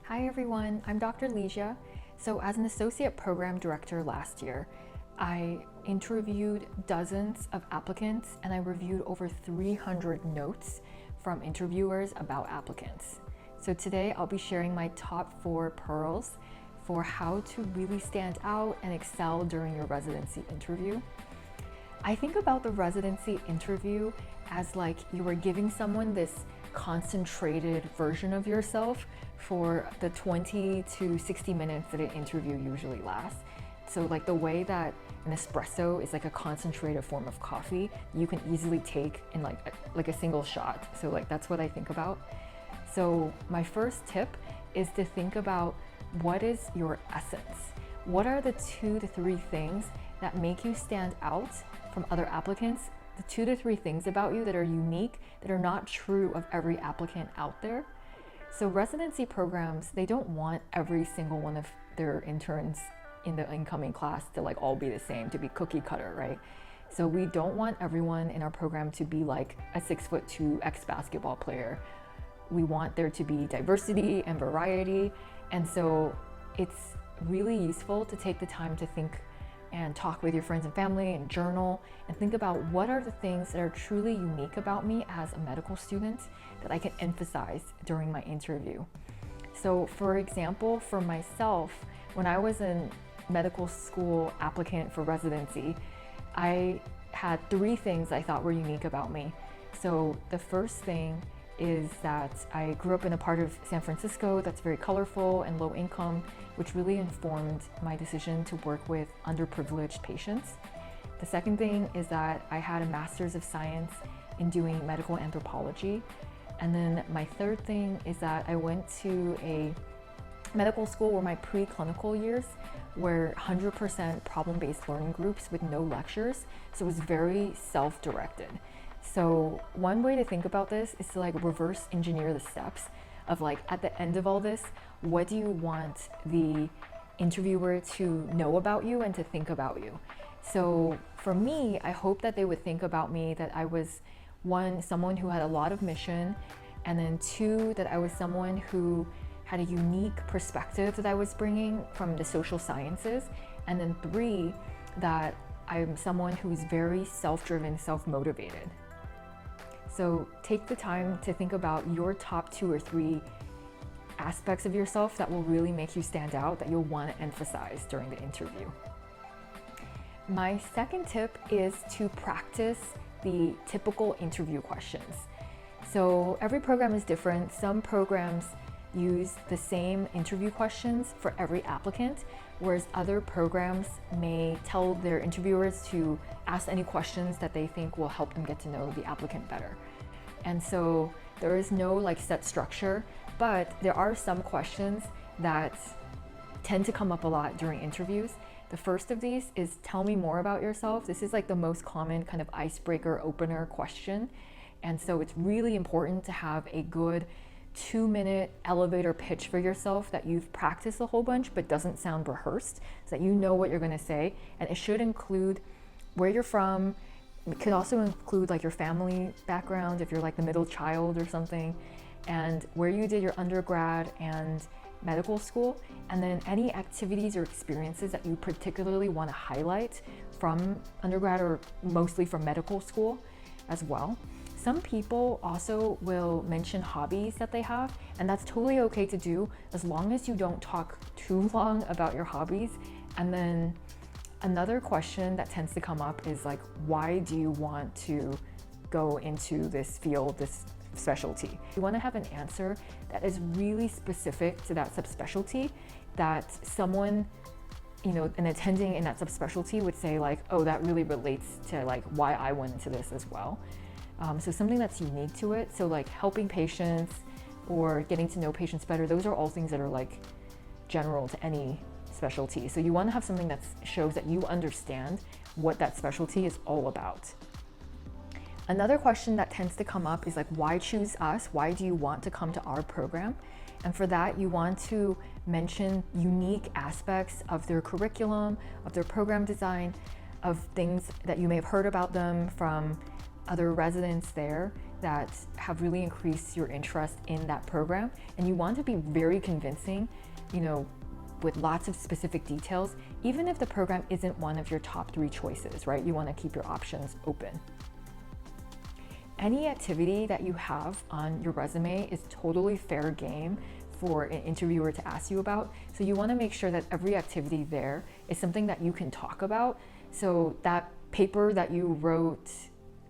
Hi everyone, I'm Dr. Lesia. So as an associate program director last year, I interviewed dozens of applicants and I reviewed over 300 notes from interviewers about applicants. So today I'll be sharing my top 4 pearls for how to really stand out and excel during your residency interview. I think about the residency interview as like you are giving someone this concentrated version of yourself for the 20 to 60 minutes that an interview usually lasts. So like the way that an espresso is like a concentrated form of coffee, you can easily take in like a single shot. So like that's what I think about. So my first tip is to think about what is your essence. What are the 2 to 3 things that make you stand out from other applicants? The 2 to 3 things about you that are unique, that are not true of every applicant out there. So residency programs, they don't want every single one of their interns in the incoming class to like all be the same, to be cookie cutter, right? So we don't want everyone in our program to be like a 6'2" ex-basketball player. We want there to be diversity and variety. And so it's really useful to take the time to think and talk with your friends and family and journal and think about what are the things that are truly unique about me as a medical student that I can emphasize during my interview. So for example, for myself, when I was a medical school applicant for residency, I had 3 things I thought were unique about me. So the first thing is that I grew up in a part of San Francisco that's very colorful and low income, which really informed my decision to work with underprivileged patients. The second thing is that I had a master's of science in doing medical anthropology. And then my third thing is that I went to a medical school where my preclinical years were 100% problem-based learning groups with no lectures. So it was very self-directed. So one way to think about this is to like reverse engineer the steps of like at the end of all this, what do you want the interviewer to know about you and to think about you? So for me, I hope that they would think about me that I was 1, someone who had a lot of mission, and then 2, that I was someone who had a unique perspective that I was bringing from the social sciences, and then 3, that I'm someone who's very self-driven, self-motivated. So take the time to think about your top 2 or 3 aspects of yourself that will really make you stand out, that you'll want to emphasize during the interview. My second tip is to practice the typical interview questions. So every program is different. Some programs use the same interview questions for every applicant, whereas other programs may tell their interviewers to ask any questions that they think will help them get to know the applicant better. And so there is no like set structure, but there are some questions that tend to come up a lot during interviews. The first of these is tell me more about yourself. This is like the most common kind of icebreaker opener question. And so it's really important to have a good 2-minute elevator pitch for yourself that you've practiced a whole bunch but doesn't sound rehearsed, so that you know what you're going to say. And it should include where you're from. It could also include like your family background if you're like the middle child or something, and where you did your undergrad and medical school, and then any activities or experiences that you particularly want to highlight from undergrad or mostly from medical school as well. Some people also will mention hobbies that they have, and that's totally okay to do as long as you don't talk too long about your hobbies. And then another question that tends to come up is like, why do you want to go into this field, this specialty? You want to have an answer that is really specific to that subspecialty, that someone, an attending in that subspecialty would say like, oh, that really relates to like why I went into this as well. So something that's unique to it. So like helping patients or getting to know patients better, those are all things that are like general to any specialty. So you want to have something that shows that you understand what that specialty is all about. Another question that tends to come up is like, why choose us? Why do you want to come to our program? And for that, you want to mention unique aspects of their curriculum, of their program design, of things that you may have heard about them from other residents there that have really increased your interest in that program, and you want to be very convincing, with lots of specific details, even if the program isn't one of your top 3 choices, right? You want to keep your options open. Any activity that you have on your resume is totally fair game for an interviewer to ask you about. So you want to make sure that every activity there is something that you can talk about. So that paper that you wrote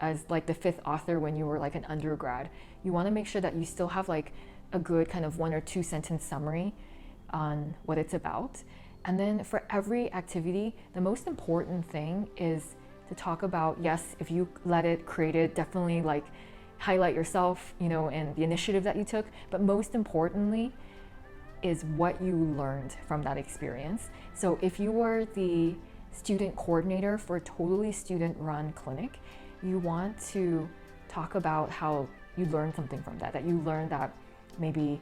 as like the 5th author when you were like an undergrad, you want to make sure that you still have like a good kind of 1 or 2 sentence summary on what it's about. And then for every activity, the most important thing is to talk about, yes, if you let it, create it, definitely like highlight yourself, and the initiative that you took, but most importantly is what you learned from that experience. So if you were the student coordinator for a totally student-run clinic, you want to talk about how you learned something from that you learned that maybe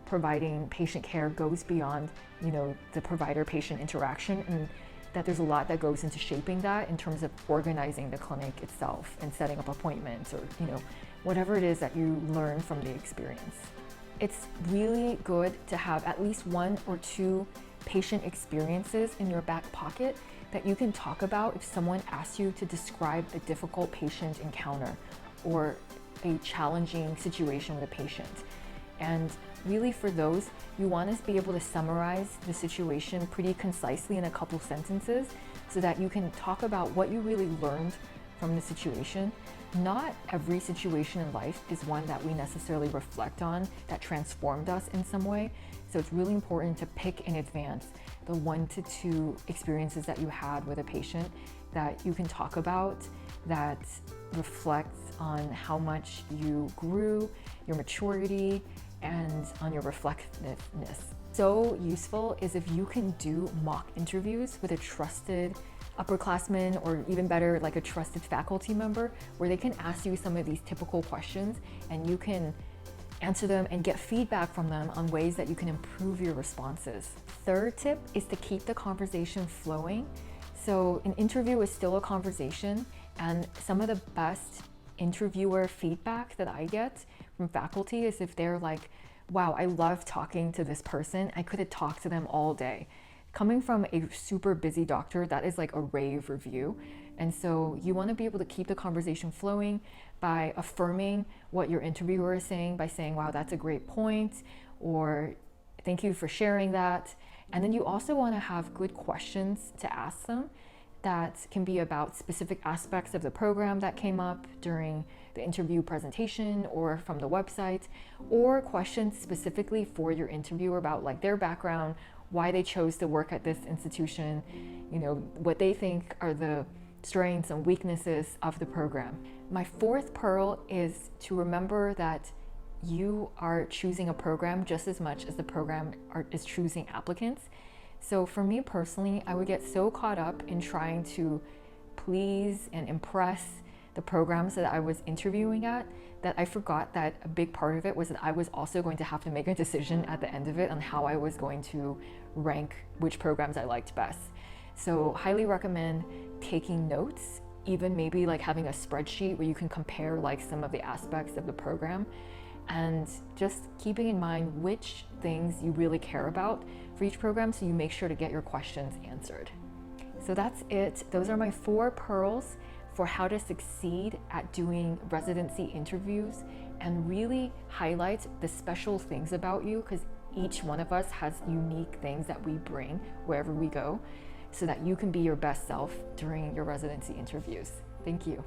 providing patient care goes beyond, the provider-patient interaction, and that there's a lot that goes into shaping that in terms of organizing the clinic itself and setting up appointments, or whatever it is that you learn from the experience. It's really good to have at least 1 or 2 patient experiences in your back pocket that you can talk about if someone asks you to describe a difficult patient encounter or a challenging situation with a patient. And really for those, you want to be able to summarize the situation pretty concisely in a couple sentences so that you can talk about what you really learned from the situation. Not every situation in life is one that we necessarily reflect on that transformed us in some way. So it's really important to pick in advance the 1 to 2 experiences that you had with a patient that you can talk about that reflects on how much you grew, your maturity, and on your reflectiveness. So useful is if you can do mock interviews with a trusted upperclassman, or even better, like a trusted faculty member, where they can ask you some of these typical questions and you can answer them and get feedback from them on ways that you can improve your responses. Third tip is to keep the conversation flowing. So an interview is still a conversation, and some of the best interviewer feedback that I get from faculty is if they're like, wow, I love talking to this person. I could have talked to them all day. Coming from a super busy doctor, that is like a rave review. And so you want to be able to keep the conversation flowing by affirming what your interviewer is saying, by saying, wow, that's a great point, or thank you for sharing that. And then you also want to have good questions to ask them that can be about specific aspects of the program that came up during the interview presentation or from the website, or questions specifically for your interviewer about like their background, why they chose to work at this institution, what they think are the strengths and weaknesses of the program. My 4th pearl is to remember that you are choosing a program just as much as the program is choosing applicants. So for me personally, I would get so caught up in trying to please and impress the programs that I was interviewing at that I forgot that a big part of it was that I was also going to have to make a decision at the end of it on how I was going to rank which programs I liked best. So highly recommend taking notes, even maybe like having a spreadsheet where you can compare like some of the aspects of the program, and just keeping in mind which things you really care about for each program so you make sure to get your questions answered. So that's it. Those are my 4 pearls for how to succeed at doing residency interviews and really highlight the special things about you, because each one of us has unique things that we bring wherever we go so that you can be your best self during your residency interviews. Thank you.